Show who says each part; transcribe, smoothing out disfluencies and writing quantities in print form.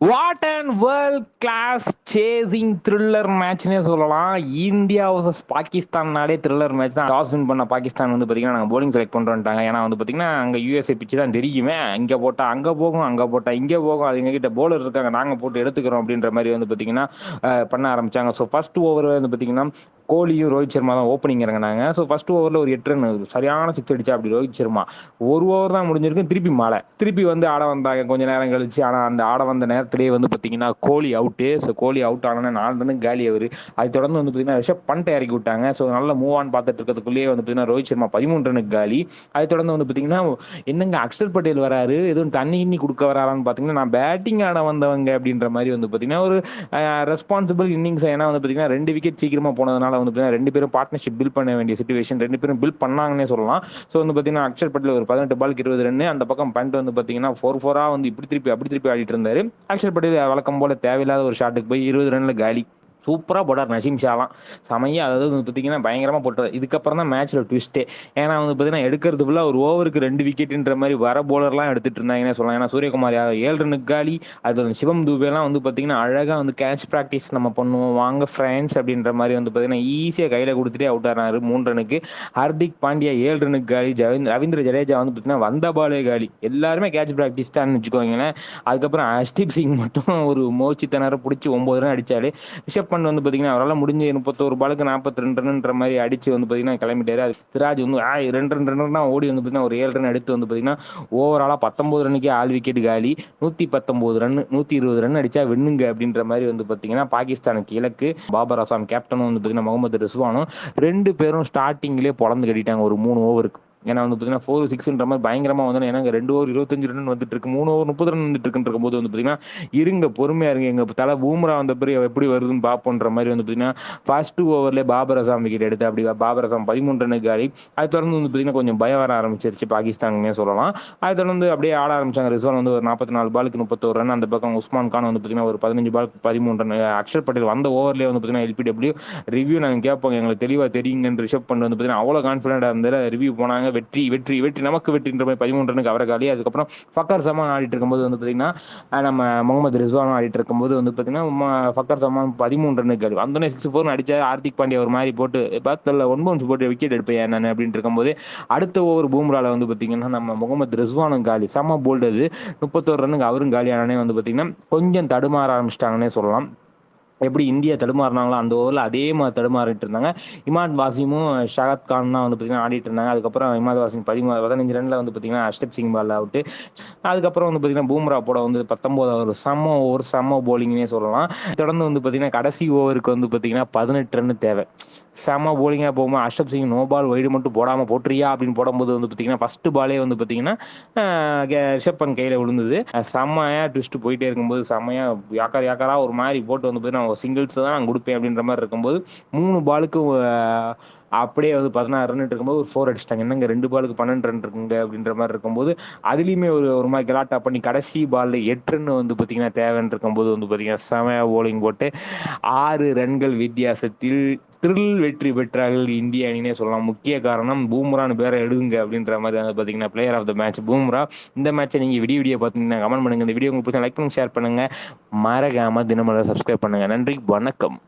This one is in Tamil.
Speaker 1: What and world class chasing thriller மேட்ச்னே சொல்லலாம். இந்தியா வர்சஸ் பாகிஸ்தான்னாலே த்ரில்லர் மேட்ச் தான். டாஸ் வின் பண்ண பாகிஸ்தான் வந்து பார்த்தீங்கன்னா நாங்கள் போலிங் செலக்ட் பண்ணுறோன்ட்டாங்க. ஏன்னா வந்து பார்த்தீங்கன்னா அங்கே யூஎஸ்ஏ பிச்சு தான் தெரியுமே, இங்கே போட்டால் அங்கே போகும், அங்கே போட்டால் இங்கே போகும், அது எங்ககிட்ட போலர் இருக்காங்க, நாங்கள் போட்டு எடுத்துக்கிறோம் அப்படின்ற மாதிரி வந்து பார்த்தீங்கன்னா பண்ண ஆரம்பிச்சாங்க. ஸோ ஃபர்ஸ்ட் ஓவர் வந்து பார்த்தீங்கன்னா கோலியும் ரோஹித் சர்மா தான் ஓப்பனிங் இறங்கினாங்க. ஸோ ஃபர்ஸ்ட் ஓவரில் ஒரு 8 ரன் சரியான சிக்ஸ் அடிச்சா அப்படி ரோஹித் சர்மா. ஒரு ஓவர் தான் முடிஞ்சிருக்கு, திருப்பி மழை, திருப்பி வந்து ஆட வந்தாங்க கொஞ்ச நேரம் கழிச்சு. ஆனால் அந்த ஆட வந்த நேரத்திலேயே வந்து பார்த்தீங்கன்னா கோலி அவுட்டு. ஸோ கோலி அவுட் ஆனால் 4 ரன் காலி அவர். அதை தொடர்ந்து வந்து பார்த்தீங்கன்னா ரிஷப் பண்ட் இறக்கி விட்டாங்க. ஸோ நல்ல மூவ் ஆன் பார்த்துட்டு இருக்கிறதுக்குள்ளேயே வந்து பார்த்தீங்கன்னா ரோஹித் சர்மா 13 ரனுக்கு காலி. அதை தொடர்ந்து வந்து பார்த்தீங்கன்னா என்னங்க அக்ஷர் பட்டேல் வராரு, எதுவும் தண்ணி கிண்ணி கொடுக்க வராரான்னு பார்த்தீங்கன்னா நான் பேட்டிங் ஆட வந்தவங்க அப்படின்ற மாதிரி வந்து பார்த்தீங்கன்னா ஒரு ரெஸ்பான்சிபிள் இன்னிங்ஸ். ஏன்னா வந்து பார்த்தீங்கன்னா 2 விக்கெட் சீக்கிரமாக போனதுனால வந்து பார்த்தீங்கன்னா 2 பேரும் பார்ட்னர்ஷிப் பில்ட் பண்ண வேண்டிய சிச்சுவேஷன், 2 பேரும் பில்ட் பண்ணாங்கன்னே சொல்லலாம். ஸோ வந்து பார்த்தீங்கன்னா அக்ஷர் பட்டேல் ஒரு 18 பாலுக்கு 20 ரன், அந்த பக்கம் பண்ட் வந்து பார்த்தீங்கன்னா 4-4 வந்து இப்படி திருப்பி அப்படி திருப்பி ஆடிட்டு இருந்தாரு. அக்ஷர் பட்டேல் வழக்கம் போல தேவையில்லாத ஒரு ஷாட்டுக்கு போய் 20 ரன்ல காலி. சூப்பராக போட்டார் நசீம் ஷாலாம், செமையா. அதாவது வந்து பார்த்தீங்கன்னா பயங்கரமாக போட்டார். இதுக்கப்புறம் தான் மேட்ச்சில் ட்விஸ்ட்டே. ஏன்னா வந்து பார்த்தீங்கன்னா எடுக்கிறது ஃபுல்லாக ஒரு ஓவருக்கு 2 விக்கெட்டுன்ற மாதிரி வர போலர்லாம் எடுத்துட்டு இருந்தாங்கன்னே சொல்லலாம். ஏன்னா சூரியகுமார் 7 ரனுக்கு காலி. அது சிவம் தூபேலாம் வந்து பார்த்தீங்கன்னா அழகாக வந்து கேட்ச் ப்ராக்டிஸ் நம்ம பண்ணுவோம் வாங்க ஃப்ரெண்ட்ஸ் அப்படின்ற மாதிரி வந்து பார்த்தீங்கன்னா ஈஸியாக கையில் கொடுத்துட்டே அவுட் ஆனார் 3 ரனுக்கு. ஹர்திக் பாண்டியா 7 ரனுக்கு காலி. ரவீந்திர ஜடேஜா வந்து பார்த்தீங்கன்னா வந்த பாலே காலி. எல்லாருமே கேட்ச் ப்ராக்டிஸ் தான் வச்சுக்கோங்களேன். அதுக்கப்புறம் அஷ்தீப் சிங் மட்டும் ஒரு மோச்சி திணற பிடிச்சி 9 ரன் அடிச்சாரு. ரிஷப் பண்ட் வந்து பார்த்தீங்கன்னா அவரால் முடிஞ்ச 31 பாலுக்கு 42 ரன்ன்ற மாதிரி அடிச்சு வந்து பார்த்தீங்கன்னா கிளம்பிட்டாரு. சிராஜ் வந்து 2 ரன் ஓடி வந்து பார்த்தீங்கன்னா ஒரு 7 ரன் எடுத்து வந்து பார்த்தீங்கன்னா ஓவராலாக 19 ரன்னுக்கே ஆல் விக்கெட் காலி. 119 ரன் 120 ரன் அடிச்சா வெண்ணுங்க அப்படின்ற மாதிரி வந்து பார்த்தீங்கன்னா பாகிஸ்தானுக்கு இலக்கு. பாபர் அசாம் கேப்டனும் வந்து பார்த்தீங்கன்னா முகமது ரிஸ்வானும் 2 பேரும் ஸ்டார்டிங்லேயே பொழந்து கட்டிட்டாங்க ஒரு 3 ஓவருக்கு. ஏன்னா வந்து பார்த்தீங்கன்னா 4-6ன்ற மாதிரி பயங்கரமாக வந்து ஏன்னா 2 ஓவர் 25 ரன் வந்துட்டு இருக்கு, 3 ஓவர் 30 ரன் வந்துட்டு இருக்குன்ற போது வந்து பார்த்தீங்கன்னா இருங்க பொறுமையா இருங்க, எங்க தலை பூம்ரா வந்த பிறகு எப்படி வருதுன்னு பார்ப்போன்ற மாதிரி வந்து பார்த்தீங்கன்னா ஃபர்ஸ்ட் ஓவர்லேயே பாபர் அசாம் விக்கெட் எடுத்து அப்படி பாபர் அசாம் 13 ரன்னுக்கு காலி. அது தொடர்ந்து வந்து பார்த்தீங்கன்னா கொஞ்சம் பயம் வர ஆரம்பிச்சிருச்சு பாகிஸ்தானுமே சொல்லலாம். அது தொடர்ந்து அப்படியே ஆட ஆரம்பிச்சாங்க. ரிஸ்வான் வந்து ஒரு 44 பாலுக்கு 31 ரன், அந்த பக்கம் உஸ்மான் கான் வந்து பார்த்தீங்கன்னா ஒரு 15 பாலுக்கு 13 ரன். அக்ஷர் பட்டேல் வந்த ஓவர்லேயே வந்து பார்த்தீங்கன்னா எல்பிடபிள்யூ ரிவ்யூ நாங்கள் கேட்போங்க, எங்களுக்கு தெளிவாக தெரியுங்கன்னு ரிஷப் பண்ட் வந்து பார்த்தீங்கன்னா அவ்வளோ கான்ஃபிடென்ட்டாக இருந்தால் ரிவ்யூ போனாங்க. வெற்றி வெற்றி வெற்றி நமக்கு வெற்றின்ற மாதிரி 13 ரனுக்கு அவரை காலி. அதுக்கப்புறம் ஃபக்கர் சமான் ஆடிட்டு இருக்கும்போது வந்து பார்த்தீங்கன்னா நம்ம முகமது ரிஸ்வானும் ஆடிட்டு இருக்கும்போது வந்து பார்த்தீங்கன்னா ஃபக்கர் சமான் 13 ரனுக்கு காலி. வந்தோடனே 6-4 அடிச்சா ஹார்திக் பாண்டியா ஒரு மாதிரி போட்டு பார்த்தல 9 போட்டு விக்கெட் எடுப்பேன் நான் அப்படின்னு இருக்கும்போது அடுத்த ஓவர் பூம்ரால வந்து பார்த்தீங்கன்னா நம்ம முகமது ரிஸ்வானும் காலி. செம்ம போல்டு அது. 31 ரன்னுக்கு அவரும் காலி ஆனானே வந்து பார்த்தீங்கன்னா கொஞ்சம் தடுமாற ஆரம்பிச்சிட்டாங்கன்னே சொல்லலாம். எப்படி இந்தியா தடுமாறினாங்களோ அந்த ஓவரில் அதே மாதிரி தடுமாறிட்டு இருந்தாங்க. இமாத் வாசிமும் ஷாகத் கான் தான் வந்து பார்த்தீங்கன்னா ஆடிட்டு இருந்தாங்க. அதுக்கப்புறம் இமாத் வாசிம் 15 ரன்ல வந்து பார்த்தீங்கன்னா அஷ்தப் சிங் பால் அவுட்டு. அதுக்கப்புறம் வந்து பார்த்தீங்கன்னா பூம்ரா போட வந்து 19 ஒரு செம்ம போலிங்னே சொல்லலாம். தொடர்ந்து வந்து பார்த்தீங்கன்னா கடைசி ஓவருக்கு வந்து பார்த்தீங்கன்னா 18 ரன் தேவை. செம்ம போலிங்காக போகும்போது அஷ்தப் சிங் நோ பால் வைடு மட்டும் போடாமல் போட்டுறியா அப்படின்னு போடும்போது வந்து பார்த்தீங்கன்னா ஃபர்ஸ்ட் பாலே வந்து பார்த்தீங்கன்னா ரிஷப் பண்ட் கையில் விழுந்தது. செம்மையா ட்விஸ்ட் போயிட்டே இருக்கும்போது செம்மையா யாக்காரா ஒரு மாதிரி போட்டு வந்து பார்த்தீங்கன்னா சிங்கிள்ஸ் தான் நான் கொடுப்பேன் அப்படின்ற மாதிரி இருக்கும்போது 3 பாலுக்கு அப்படியே வந்து 16 ரன் இருக்கும்போது ஒரு 4 அடிச்சிட்டாங்க. என்னங்க 2 பாலுக்கு 12 ரன் இருக்குங்க அப்படின்ற மாதிரி இருக்கும்போது அதுலேயுமே ஒரு மாதிரி கலாட்டா பண்ணி கடைசி பாலில் 8 ரன் வந்து பார்த்தீங்கன்னா தேவைன்னு இருக்கும்போது வந்து பார்த்தீங்கன்னா செமையா போலிங் போட்டு 6 ரன்கள் வித்தியாசத்தில் த்ரில் வெற்றி பெற்றார்கள் இந்திய அணினே சொல்லலாம். முக்கிய காரணம் பூம்ரான்னு பேரை எடுங்க அப்படின்ற மாதிரி வந்து பார்த்தீங்கன்னா player of the match Bumrah. இந்த மேட்சை நீங்கள் விடிய பார்த்தீங்கன்னா கமெண்ட் பண்ணுங்க. இந்த வீடியோ உங்களுக்கு லைக் பண்ணுங்க, ஷேர் பண்ணுங்க, மறக்காம தினமலர் சப்ஸ்கிரைப் பண்ணுங்க. நன்றி, வணக்கம்.